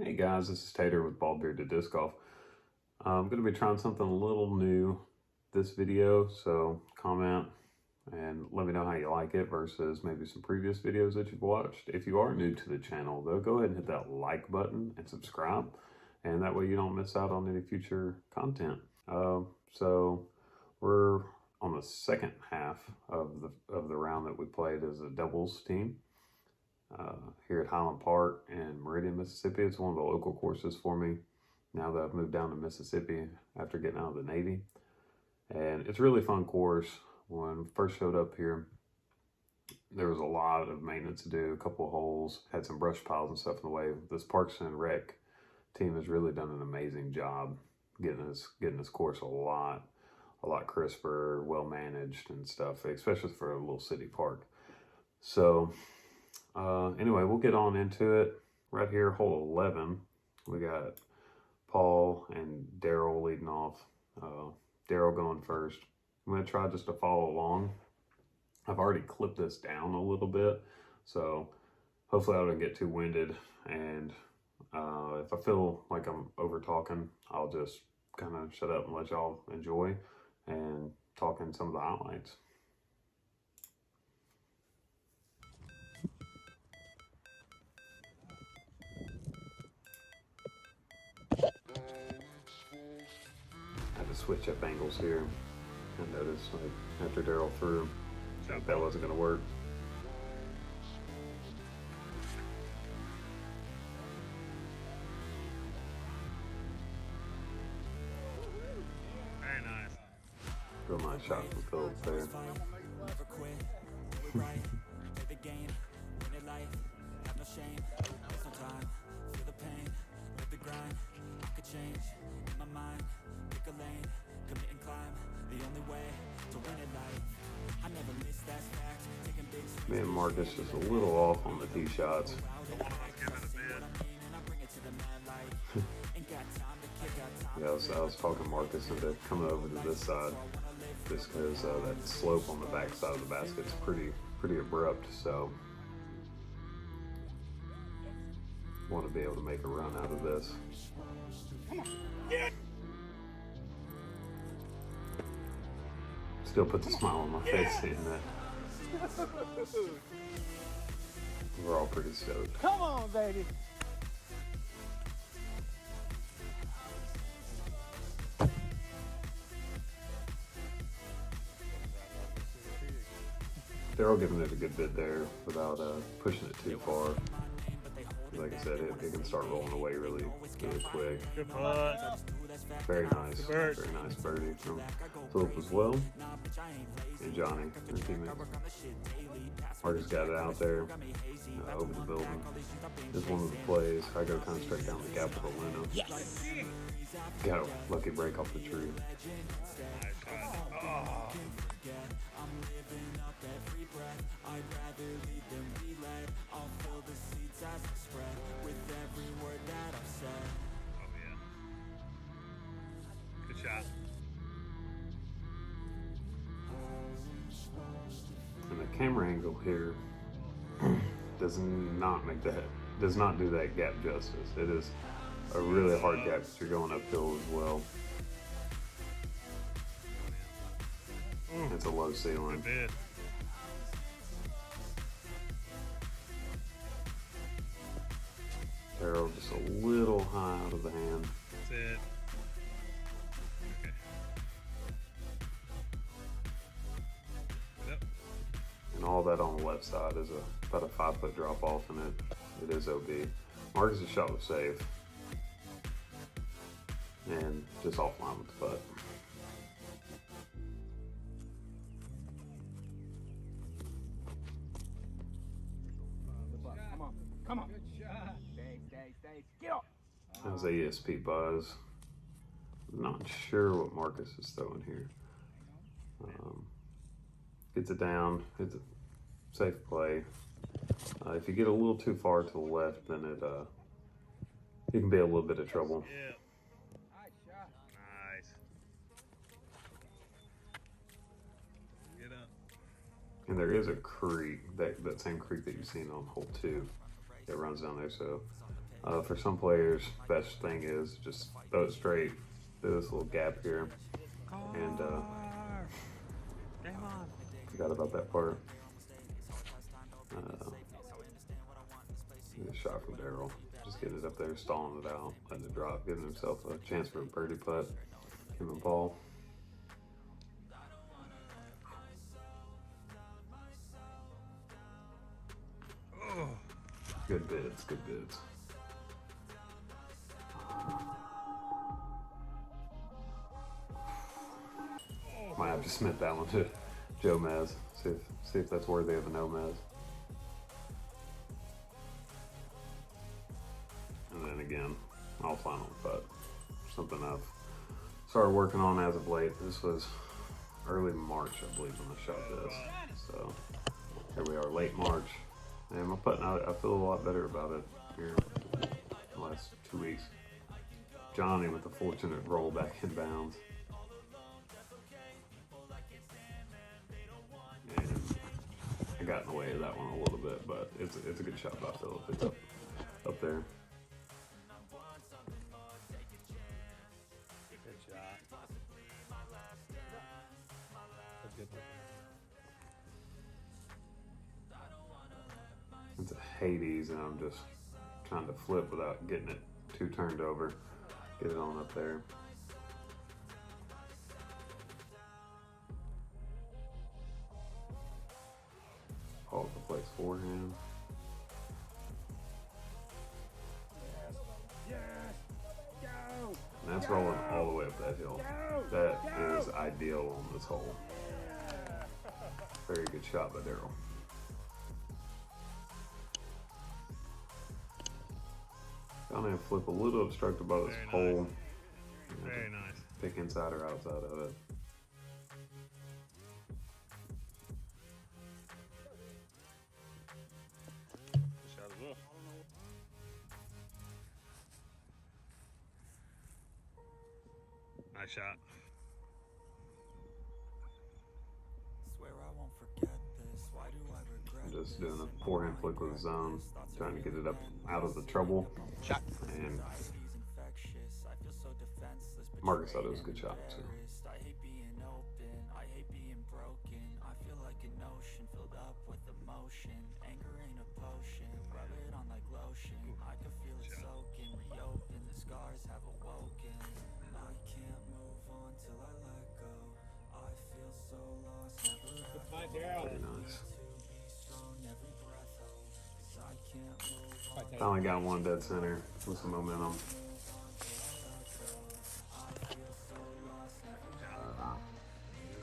Hey guys, this is Tater with Bald Bearded Disc Golf. I'm going to be trying something a little new this video, so comment and let me know how you like it versus maybe some previous videos that you've watched. If you are new to the channel though, go ahead and hit that like button and subscribe, and that way you don't miss out on any future content. So we're on the second half of the round that we played as a doubles team. Here at Highland Park in Meridian, Mississippi. It's one of the local courses for me now that I've moved down to Mississippi after getting out of the Navy. And it's a really fun course. When I first showed up here, there was a lot of maintenance to do, a couple of holes, had some brush piles and stuff in the way. This Parks and Rec team has really done an amazing job getting this course a lot crisper, well managed and stuff, especially for a little city park. So anyway, we'll get on into it. Right here, hole 11, we got Paul and Daryl leading off. Daryl going first. I'm going to try just to follow along. I've already clipped this down a little bit, so hopefully I don't get too winded. And if I feel like I'm over talking, I'll just kind of shut up and let y'all enjoy and talk in some of the highlights. Switch up angles here. I noticed like after Daryl threw, that wasn't going to work. Very nice. Real nice shot from Phillips there. Me and Marcus just a little off on the tee shots. Yeah, I was talking Marcus into coming over to this side just because that slope on the back side of the basket is pretty abrupt. So want to be able to make a run out of this. Still puts a smile on my face seeing that. We're all pretty stoked. Come on, baby. Daryl giving it a good bit there without pushing it too far. Like I said, it can start rolling away really quick. Good putt. Very nice birdie from Philip as well, and Johnny, their teammates. Marcus got it out there over the building. This is one of the plays. I go kind of straight down the gap with the Luna. Yes. Got a lucky break off the tree. Oh. Good shot. And the camera angle here does not do that gap justice. It is a really hard gap because you're going uphill as well. It's a low ceiling. Daryl just a little high out of the hand. That's it. Okay. Yep. And all that on the left side is about a 5-foot drop off, and it is OB. Marcus' shot was safe. And just offline with the putt. Come on. Good shot. Stay. Get up. That was ESP buzz. I'm not sure what Marcus is throwing here. Gets it down. It's a safe play. If you get a little too far to the left, then it can be a little bit of trouble. Yeah. Nice shot. Nice. Get up. And there is a creek, that same creek that you've seen on hole 2, that runs down there. So For some players, best thing is just throw it straight through this little gap here. And Game on. forgot about that part. Get a shot from Daryl. Just getting it up there, stalling it out, letting it drop, giving himself a chance for a birdie putt. Give him a ball. Oh. Good bids, good bids. Might have to submit that one to Joe Mez. See if that's worthy of a no Mez. And then again, I'll final putt. Something I've started working on as of late. This was early March, I believe, when I shot this. So here we are, late March. And my putting out, I feel a lot better about it here in the last 2 weeks. Johnny with the fortunate roll back in bounds. And I got in the way of that one a little bit, but it's a good shot by Philip. It's up there. Good shot. That's good. It's a Hades, and I'm just trying to flip without getting it too turned over. Get it on up there. Paul with the place forehand. And that's rolling all the way up that hill. That is ideal on this hole. Very good shot by Daryl. Down there, flip a little obstructed by this Very pole. Very nice. Pick inside or outside of it. Good shot as well. Nice shot. Just doing a forehand flick with a zone, trying to get it up out of the trouble. Shot. And Marcus thought it was a good shot. So. Very nice. Finally got one dead center with some momentum.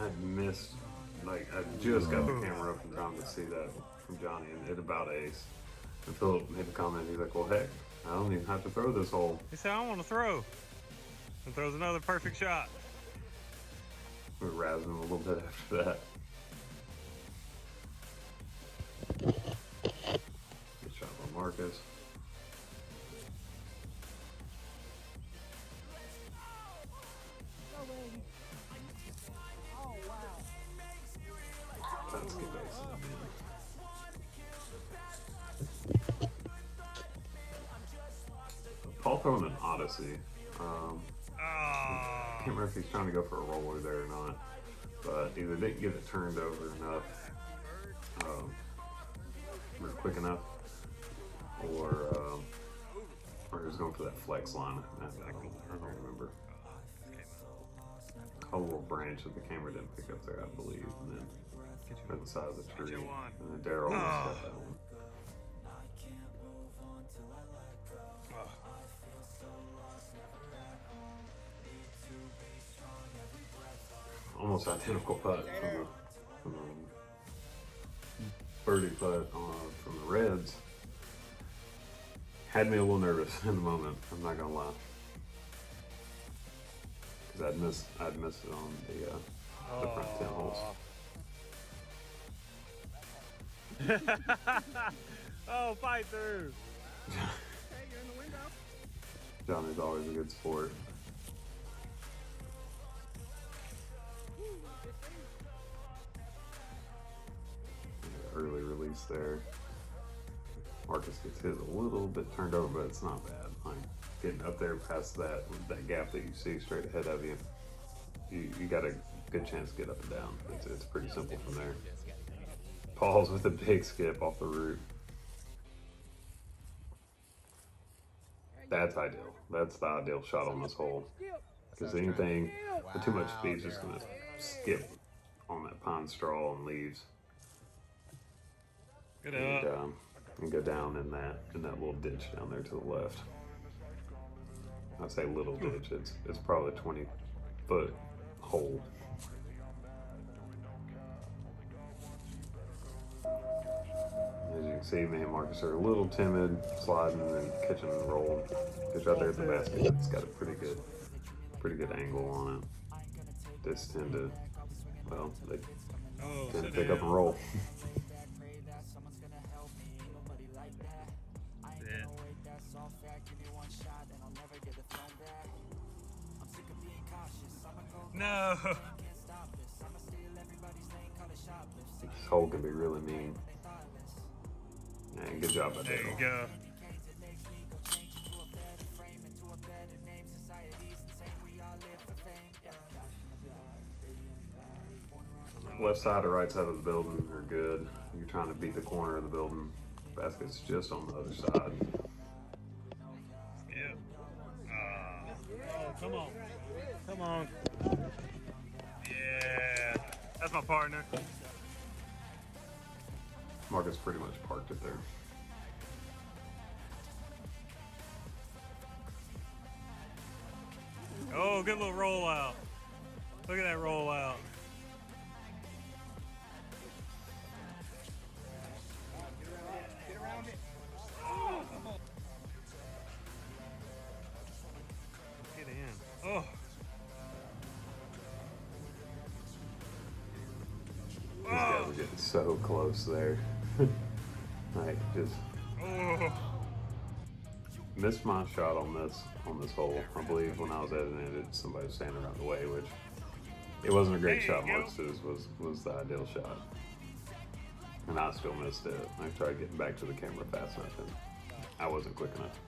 I'd missed, like, I just got the camera up in time to see that from Johnny and hit about ace. And Philip made a comment, he's like, well, heck, I don't even have to throw this hole. He said, I want to throw. And throws another perfect shot. We were razzing him a little bit after that. Good shot by Marcus. Let's get back to the Paul throwing an Odyssey. I can't remember if he's trying to go for a roller there or not, but either didn't get it turned over enough, or quick enough, or he was going for that flex line. I don't remember. Caught a little branch that the camera didn't pick up there, I believe, and then on the side of the tree, and then Daryl almost got that one. Almost identical putt from the birdie putt from the Reds. Had me a little nervous in the moment, I'm not gonna lie. Because I'd missed it on the front 10 holes. Oh, fight through. Johnny's always a good sport. Early release there. Marcus gets his a little bit turned over, but it's not bad. Like getting up there past that gap that you see straight ahead of you, you got a good chance to get up and down. It's pretty simple from there. Paul's with a big skip off the root. That's ideal. That's the ideal shot on this hole. Because anything with too much speed is just going to skip on that pine straw and leaves. Good And go down in that little ditch down there to the left. I say little ditch. It's probably a 20-foot hole. As you can see, me and Marcus are a little timid, sliding and catching and rolling. Because right there at the basket, it's got a pretty good angle on it. This tend to, well, they tend to pick up and roll. No. This hole can be really mean. And good job by There Dale. you go. Left side or right side of the building are good. You're trying to beat the corner of the building. Basket's just on the other side. Yeah. Oh, come on. Come on. Yeah. That's my partner. Marcus pretty much parked it there. Oh, good little rollout. Look at that rollout. Get in. Oh. These guys are getting so close there. Like just missed my shot on this hole. I believe when I was editing it, somebody was standing around the way, which it wasn't a great There you shot. go. Marcus's was the ideal shot, and I still missed it. I tried getting back to the camera fast enough, and I wasn't quick enough.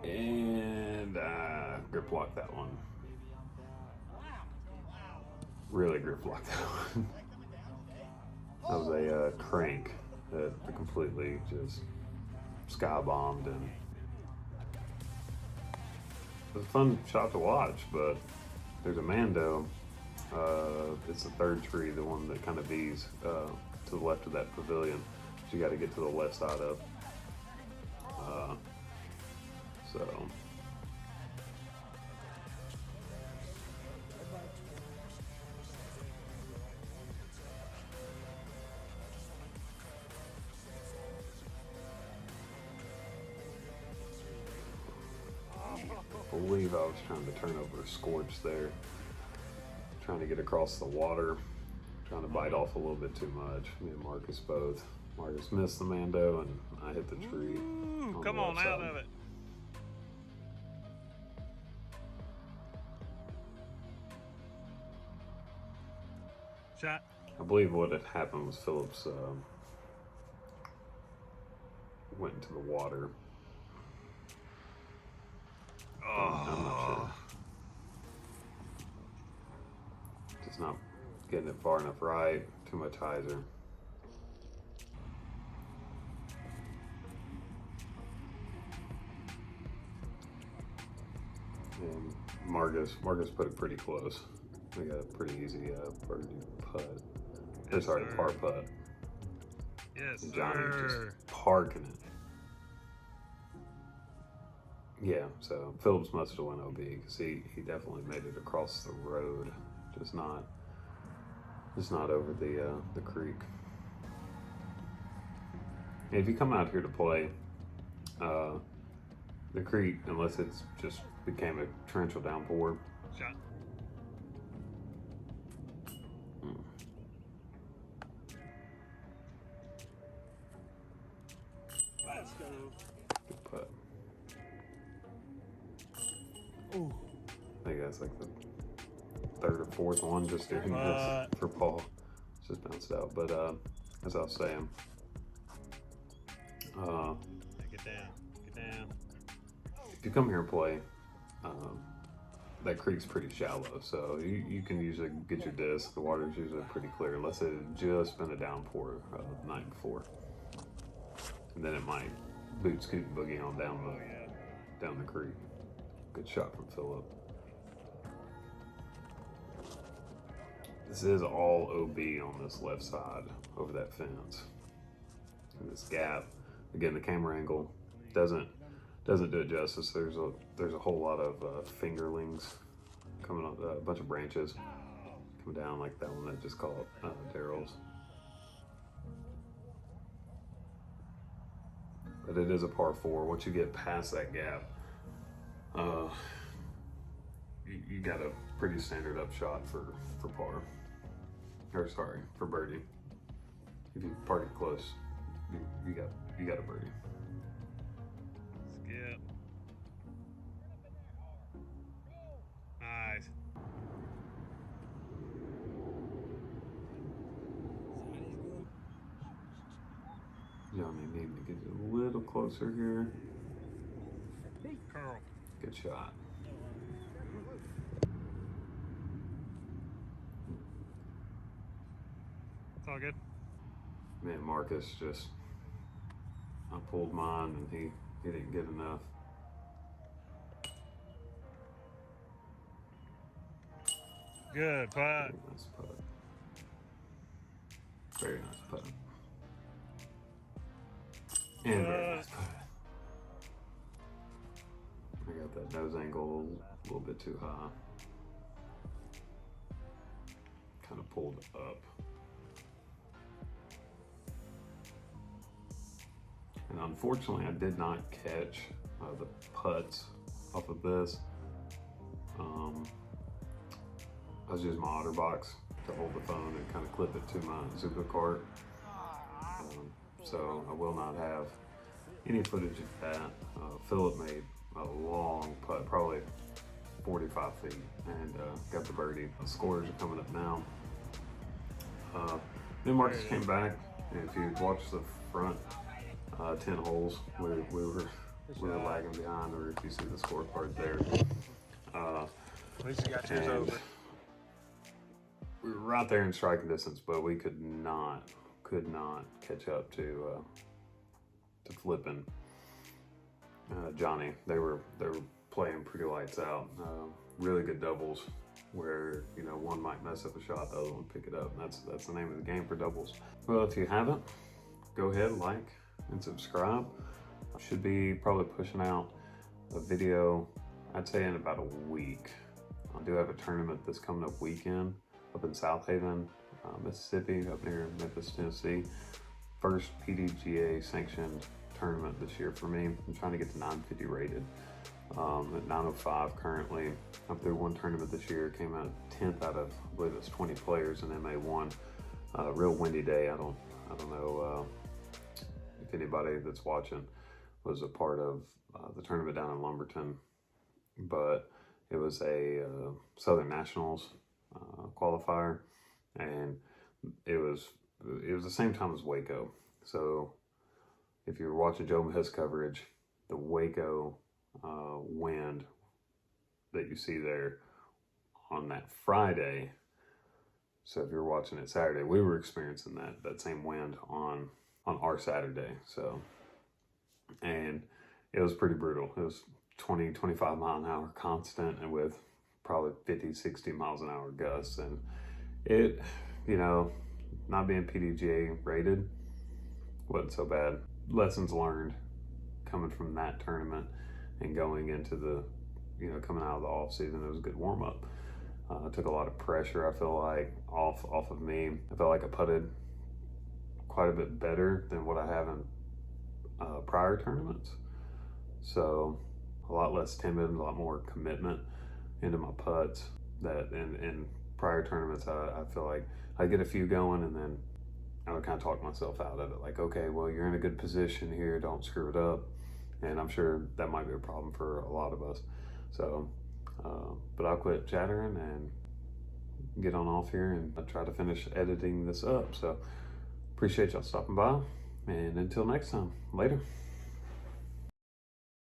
And grip locked that one. Really grip locked that one. That was a crank that completely just sky bombed, and it was a fun shot to watch. But there's a Mando. It's the third tree, the one that kind of V's to the left of that pavilion. So you got to get to the left side of. So. I believe I was trying to turn over a scorch there, trying to get across the water, trying to bite off a little bit too much. Me and Marcus both. Marcus missed the Mando, and I hit the tree. Ooh, come on out of it. Shot. I believe what had happened was Phillips went into the water. I'm not sure. Just not getting it far enough right. Too much hyzer. And Marcus put it pretty close. We got a pretty easy birdie putt. Yes, Sorry, sir. par putt. Yes, And Johnny sir. just parking it. Yeah, so Phillips must have went OB because he definitely made it across the road, just not over the creek. And if you come out here to play, the creek, unless it's just became a torrential downpour, Shot. Let's go. good putt. Ooh. I think that's like the third or fourth one just doing this for Paul. It's just bounced out. But as I was saying, Get down. Get down. If you come here and play, that creek's pretty shallow, so you can usually get your disc. The water's usually pretty clear, unless it had just been a downpour the night before. And then it might boot scoot and boogie on down the creek. Good shot from Philip. This is all OB on this left side over that fence. And this gap, again, the camera angle doesn't do it justice. There's a whole lot of fingerlings coming up, a bunch of branches coming down, like that one that just called Daryl's. But it is a par 4. Once you get past that gap, you got a pretty standard up shot for par. Or sorry, for birdie. If you park it close, you got a birdie. Skip. Nice. Johnny needing to get a little closer here. Curl. Good shot. It's all good. Man, Marcus I pulled mine and he didn't get enough. Good putt. Very nice putt. Very nice putt. And very nice putt. I got that nose angle a little bit too high. Kind of pulled up. And unfortunately, I did not catch the putts off of this. I was using my OtterBox to hold the phone and kind of clip it to my Zuka cart. So I will not have any footage of that. Philip made a long putt, probably 45 feet, and got the birdie. The scores are coming up now. Then Marcus came back, and if you watch the front 10 holes, we were lagging behind, or if you see the scorecard there. At least you got yours over. We were right there in striking distance, but we could not catch up to flipping Johnny. They were playing pretty lights out. Really good doubles where, you know, one might mess up a shot, the other one pick it up. And that's the name of the game for doubles. Well, if you haven't, go ahead, like and subscribe. I should be probably pushing out a video, I'd say in about a week. I do have a tournament this coming up weekend up in South Haven, Mississippi, up near Memphis, Tennessee. First PDGA sanctioned tournament this year for me. I'm trying to get to 950 rated. At 905 currently. I'm through one tournament this year, came out 10th out of, I believe it's 20 players in MA1. Real windy day. I don't know if anybody that's watching was a part of the tournament down in Lumberton, but it was a Southern Nationals qualifier, and it was the same time as Waco. So if you were watching Joe Mahis coverage, the Waco wind that you see there on that Friday, so if you're watching it Saturday, we were experiencing that same wind on our Saturday. So, and it was pretty brutal. It was 20-25 mile an hour constant, and with probably 50-60 miles an hour gusts. And it, you know, not being PDGA rated wasn't so bad. Lessons learned coming from that tournament and going into the, you know, coming out of the off season. It was a good warm up. Took a lot of pressure, I feel like, off of me. I felt like I putted quite a bit better than what I have in prior tournaments. So a lot less timid, a lot more commitment into my putts. That in prior tournaments, I feel like I get a few going, and then I would kind of talk myself out of it. Like, okay, well, you're in a good position here, don't screw it up. And I'm sure that might be a problem for a lot of us. So, but I'll quit chattering and get on off here and try to finish editing this up. So appreciate y'all stopping by, And until next time, later.